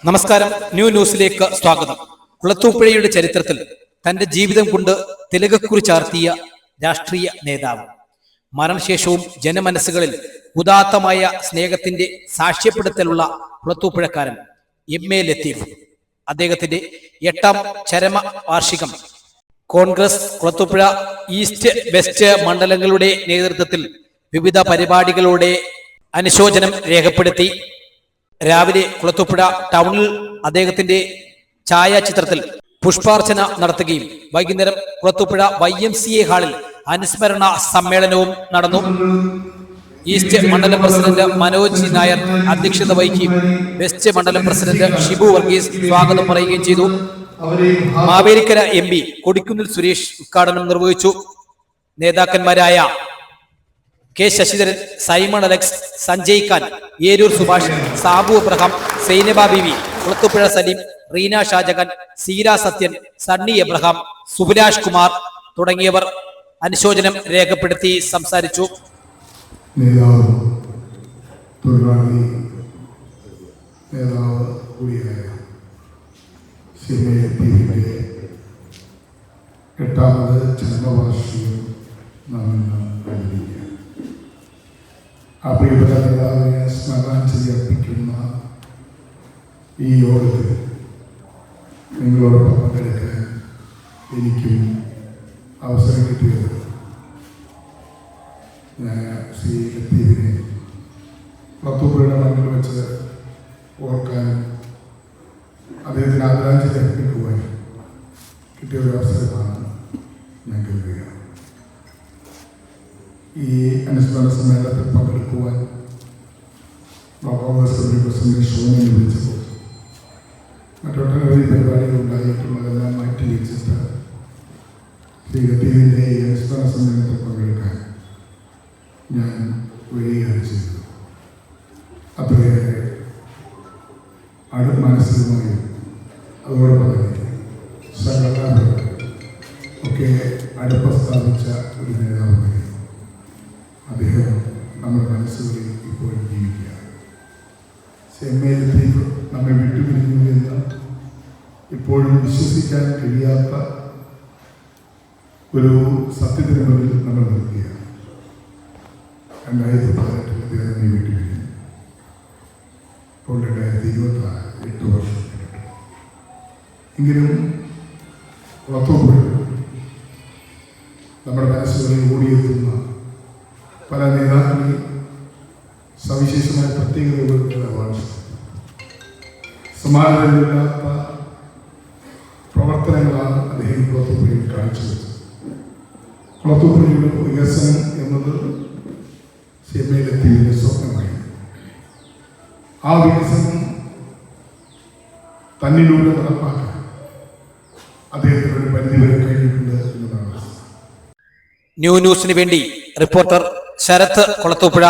നമസ്കാരം. ന്യൂസിലേക്ക് സ്വാഗതം. കുളത്തൂപ്പുഴയുടെ ചരിത്രത്തിൽ തന്റെ ജീവിതം കൊണ്ട് തിലകക്കുറി ചാർത്തിയ രാഷ്ട്രീയ നേതാവ്, മരണശേഷവും ജനമനസ്സുകളിൽ ഉദാത്തമായ സ്നേഹത്തിന്റെ സാക്ഷ്യപ്പെടുത്തലുള്ള കുളത്തൂപ്പുഴക്കാരൻ എം.എ. ലത്തീഫ്. അദ്ദേഹത്തിന്റെ 8ാം ചരമ വാർഷികം കോൺഗ്രസ് കുളത്തൂപ്പുഴ ഈസ്റ്റ് വെസ്റ്റ് മണ്ഡലങ്ങളുടെ നേതൃത്വത്തിൽ വിവിധ പരിപാടികളുടെ അനുശോചനം രേഖപ്പെടുത്തി. രാവിലെ കുളത്തൂപ്പുഴ ടൗണിൽ അദ്ദേഹത്തിന്റെ ഛായാചിത്രത്തിൽ പുഷ്പാർച്ചന നടത്തുകയും വൈകുന്നേരം കുളത്തൂപ്പുഴ YMCA ഹാളിൽ അനുസ്മരണ സമ്മേളനവും നടന്നു. ഈസ്റ്റ് മണ്ഡലം പ്രസിഡന്റ് മനോജ് നായർ അധ്യക്ഷത വഹിക്കുകയും വെസ്റ്റ് മണ്ഡലം പ്രസിഡന്റ് ഷിബു വർഗീസ് സ്വാഗതം പറയുകയും ചെയ്തു. മാവേലിക്കര MP കൊടിക്കുന്നിൽ സുരേഷ് ഉദ്ഘാടനം നിർവഹിച്ചു. നേതാക്കന്മാരായ കെ ശശിധരൻ, സൈമൺ അലക്സ്, സഞ്ജയ് ഖാൻ, ഏരൂർ സുഭാഷ്, സാബു അബ്രഹാം, സൈനബ ബിവി, കുളത്തൂപ്പുഴ സലീം, റീന ഷാജഹാൻ, സീര സത്യൻ, സണ്ണി എബ്രഹാം, സുഭിലാഷ് കുമാർ തുടങ്ങിയവർ അനുശോചനം രേഖപ്പെടുത്തി സംസാരിച്ചു. നേതാവ് കൂടിയായ ലത്തീഫിന്റെ 8ാമത് ജന്മവാർഷികം നാം ഇന്ന് ആചരിക്കുകയാണ്. ആ പ്രിയപ്പെട്ട നേതാവിനെ സ്മരണാഞ്ജലി അർപ്പിക്കുന്ന ഈ യോഗത്തിൽ നിങ്ങളോടൊപ്പം പങ്കെടുക്കാൻ എനിക്കും അവസരം കിട്ടിയത് ഞാൻ ശ്രീ ലത്തീഫിനെ കുളത്തൂപ്പുഴയുടെ മണ്ണിൽ വെച്ച് ഓർക്കാനും അദ്ദേഹത്തിന് ആദരാഞ്ജലി അർപ്പിക്കുവാനും കിട്ടിയ ഒരു അവസരമാണ് ഞാൻ കരുതുകയാണ്. ഈ അനുസ്മരണ സമ്മേളനത്തിൽ പങ്കെടുക്കുവാൻ കോൺഗ്രസ് പ്രസിഡന്റ് ഷോമിനെ വിളിച്ചപ്പോൾ മറ്റൊട്ടനവധി പരിപാടികൾ ഉണ്ടായിട്ടുള്ളതെല്ലാം മാറ്റി വെച്ചിട്ട് ശ്രീ ലത്തീഫിൻ്റെ ഈ അനുസ്മരണ സമ്മേളനത്തിൽ പങ്കെടുക്കാൻ ഞാൻ വരികയാണ് ചെയ്തത്. അത്രയേറെ മാനസികമായും അതോടൊപ്പം തന്നെ സംഘടനാപരമായി ഒക്കെ അടുപ്പ സ്ഥാപിച്ച ഒരു നേതാവ് അദ്ദേഹം നമ്മുടെ മനസ്സുകളിൽ ഇപ്പോഴും ജീവിക്കുകയാണ്. എം.എ. ലത്തീഫ് നമ്മെ വിട്ടുപിരിഞ്ഞു എന്ന് ഇപ്പോഴും വിശ്വസിക്കാൻ കഴിയാത്ത ഒരു സത്യത്തിന് മുന്നിൽ നമ്മൾ നിൽക്കുകയാണ്. 2018 അദ്ദേഹം നമ്മെ വിട്ടുപിരിഞ്ഞു. ഇപ്പോൾ 2026, 8 വർഷം എങ്കിലും കുളത്തൂപ്പുഴ നമ്മുടെ മനസ്സുകളിൽ ഓടിയെത്തുന്ന പല നേതാക്കളിൽ സവിശേഷമായ പ്രത്യേകതകളാണ്. സമാനതകളില്ലാത്ത പ്രവർത്തനങ്ങളാണ് അദ്ദേഹം കുളത്തൂപ്പുഴയിൽ കാഴ്ചവെച്ചത്. കുളത്തൂപ്പുഴയുടെ വികസനം എന്നത് എം.എ. ലത്തീഫിന്റെ സ്വപ്നമായി. ആ വികസനം തന്നിലൂടെ നടപ്പാക്കാൻ അദ്ദേഹത്തിന് ഒരു പരിധിവരെ കഴിഞ്ഞിട്ടുണ്ട് എന്നതാണ്. ന്യൂസിന് വേണ്ടി റിപ്പോർട്ടർ ശരത് കുളത്തൂപ്പുഴ.